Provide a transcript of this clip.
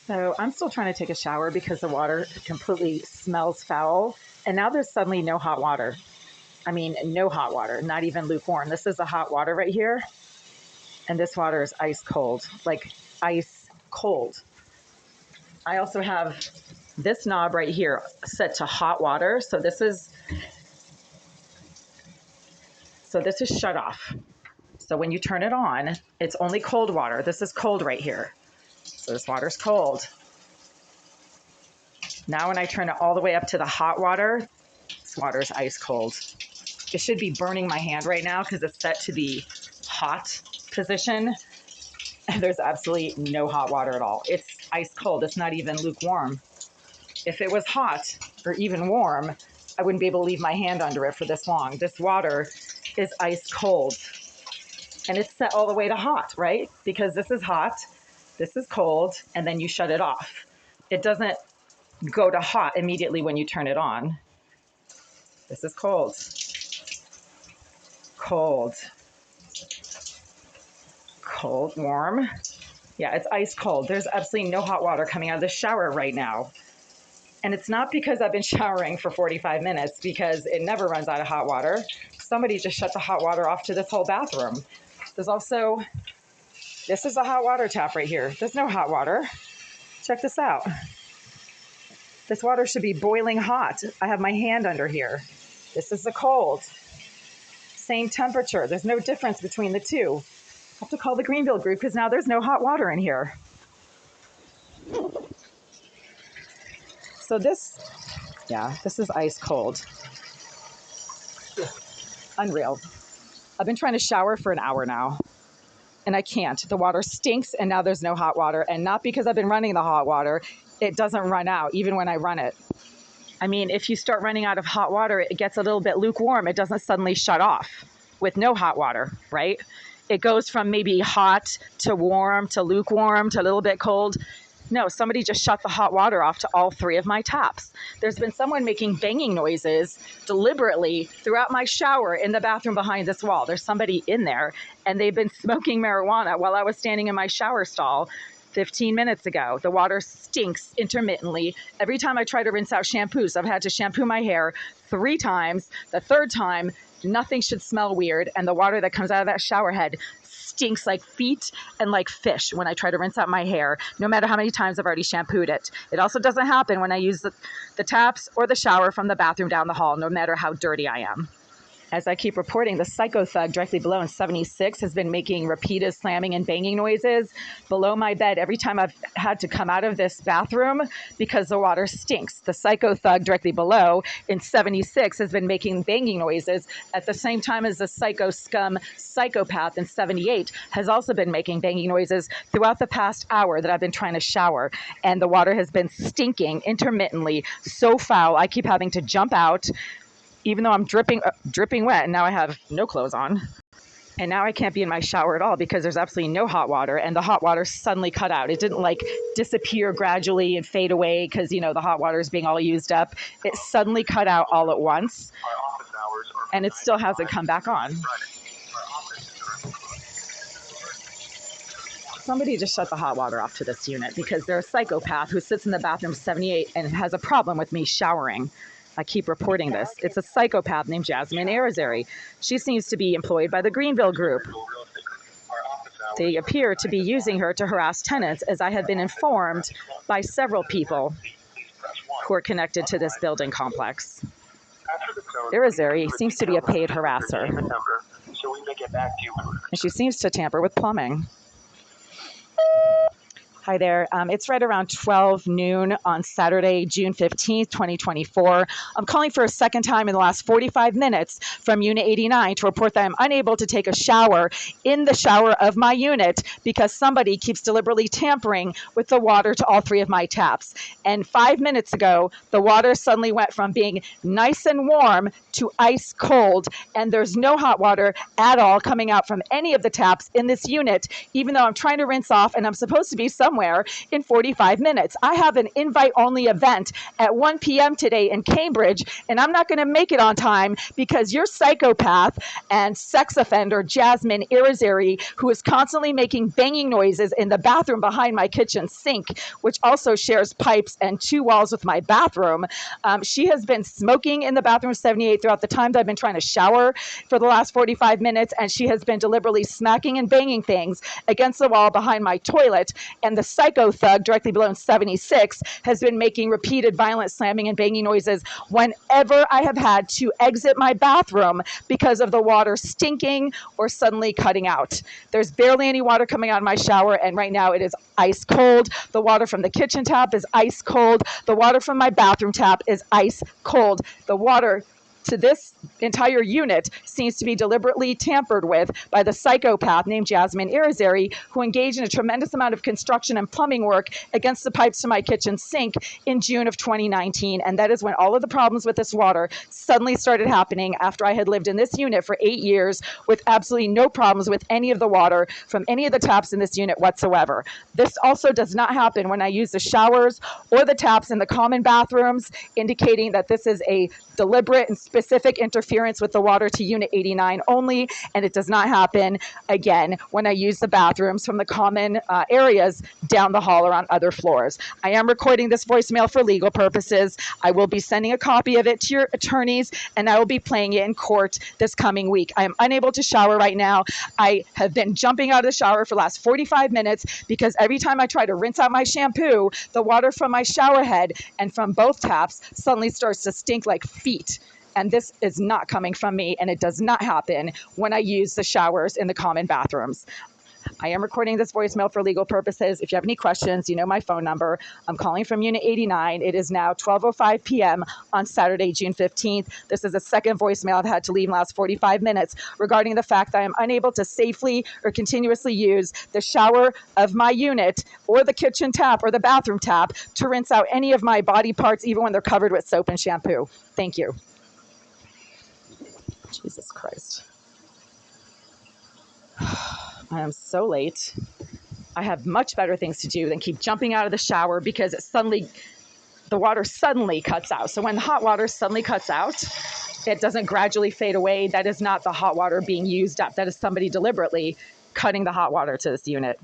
So I'm still trying to take a shower because the water completely smells foul. And now there's suddenly no hot water. I mean, no hot water, not even lukewarm. This is the hot water right here. And this water is ice cold, like ice cold. I also have this knob right here set to hot water. So this is shut off. So when you turn it on, it's only cold water. This is cold right here. So this water's cold. Now when I turn it all the way up to the hot water, this water's ice cold. It should be burning my hand right now because it's set to the hot position. And there's absolutely no hot water at all. It's ice cold. It's not even lukewarm. If it was hot or even warm, I wouldn't be able to leave my hand under it for this long. This water is ice cold. And it's set all the way to hot, right? Because this is hot, this is cold, and then you shut it off. It doesn't go to hot immediately when you turn it on. This is cold. Cold. Cold, warm. Yeah, it's ice cold. There's absolutely no hot water coming out of the shower right now. And it's not because I've been showering for 45 minutes, because it never runs out of hot water. Somebody just shut the hot water off to this whole bathroom. There's also, this is a hot water tap right here. There's no hot water. Check this out. This water should be boiling hot. I have my hand under here. This is the cold. Same temperature. There's no difference between the two. I have to call the Greenville group because now there's no hot water in here. So this is ice cold. Unreal. I've been trying to shower for an hour now, and I can't. The water stinks, and now there's no hot water. And not because I've been running the hot water. It doesn't run out, even when I run it. I mean, if you start running out of hot water, it gets a little bit lukewarm. It doesn't suddenly shut off with no hot water, right? It goes from maybe hot to warm to lukewarm to a little bit cold. No, somebody just shut the hot water off to all three of my taps. There's been someone making banging noises deliberately throughout my shower in the bathroom behind this wall. There's somebody in there, and they've been smoking marijuana while I was standing in my shower stall 15 minutes ago. The water stinks intermittently. Every time I try to rinse out shampoos, I've had to shampoo my hair 3 times. The third time, nothing should smell weird, and the water that comes out of that shower head stinks like feet and like fish when I try to rinse out my hair, no matter how many times I've already shampooed it. It also doesn't happen when I use the taps or the shower from the bathroom down the hall, no matter how dirty I am. As I keep reporting, the Psycho Thug directly below in 76 has been making repeated slamming and banging noises below my bed every time I've had to come out of this bathroom because the water stinks. The Psycho Thug directly below in 76 has been making banging noises at the same time as the Psycho Scum Psychopath in 78 has also been making banging noises throughout the past hour that I've been trying to shower. And the water has been stinking intermittently, so foul, I keep having to jump out, even though I'm dripping wet, and now I have no clothes on. And now I can't be in my shower at all because there's absolutely no hot water, and the hot water suddenly cut out. It didn't like disappear gradually and fade away because, you know, the hot water is being all used up. It suddenly cut out all at once, and it still hasn't come back on. Somebody just shut the hot water off to this unit because they're a psychopath who sits in the bathroom 78 and has a problem with me showering. I keep reporting this. It's a psychopath named Jasmine Arizari. She seems to be employed by the Greenville group. They appear to be using her to harass tenants, as I have been informed by several people who are connected to this building complex. Arizari seems to be a paid harasser, and she seems to tamper with plumbing. Hi there. It's right around 12 noon on Saturday, June 15th, 2024. I'm calling for a second time in the last 45 minutes from Unit 89 to report that I'm unable to take a shower in the shower of my unit because somebody keeps deliberately tampering with the water to all 3 of my taps. And 5 minutes ago, the water suddenly went from being nice and warm to ice cold, and there's no hot water at all coming out from any of the taps in this unit, even though I'm trying to rinse off and I'm supposed to be somewhere somewhere in 45 minutes. I have an invite-only event at 1 p.m. today in Cambridge, and I'm not going to make it on time because your psychopath and sex offender, Jasmine Irizarry, who is constantly making banging noises in the bathroom behind my kitchen sink, which also shares pipes and 2 walls with my bathroom. She has been smoking in the bathroom 78 throughout the time that I've been trying to shower for the last 45 minutes, and she has been deliberately smacking and banging things against the wall behind my toilet. And the psycho thug directly below in 76 has been making repeated violent slamming and banging noises whenever I have had to exit my bathroom because of the water stinking or suddenly cutting out. There's barely any water coming out of my shower, and right now it is ice cold. The water from the kitchen tap is ice cold. The water from my bathroom tap is ice cold. The water to this entire unit seems to be deliberately tampered with by the psychopath named Jasmine Irizarry, who engaged in a tremendous amount of construction and plumbing work against the pipes to my kitchen sink in June of 2019. And that is when all of the problems with this water suddenly started happening after I had lived in this unit for 8 years with absolutely no problems with any of the water from any of the taps in this unit whatsoever. This also does not happen when I use the showers or the taps in the common bathrooms, indicating that this is a deliberate and specific interference with the water to Unit 89 only, and it does not happen, again, when I use the bathrooms from the common areas down the hall or on other floors. I am recording this voicemail for legal purposes. I will be sending a copy of it to your attorneys, and I will be playing it in court this coming week. I am unable to shower right now. I have been jumping out of the shower for the last 45 minutes because every time I try to rinse out my shampoo, the water from my shower head and from both taps suddenly starts to stink like feet. And this is not coming from me, and it does not happen when I use the showers in the common bathrooms. I am recording this voicemail for legal purposes. If you have any questions, you know my phone number. I'm calling from Unit 89. It is now 12:05 p.m. on Saturday, June 15th. This is the second voicemail I've had to leave in the last 45 minutes regarding the fact that I am unable to safely or continuously use the shower of my unit or the kitchen tap or the bathroom tap to rinse out any of my body parts, even when they're covered with soap and shampoo. Thank you. Jesus Christ. I am so late. I have much better things to do than keep jumping out of the shower because the water suddenly cuts out. So when the hot water suddenly cuts out, it doesn't gradually fade away. That is not the hot water being used up. That is somebody deliberately cutting the hot water to this unit.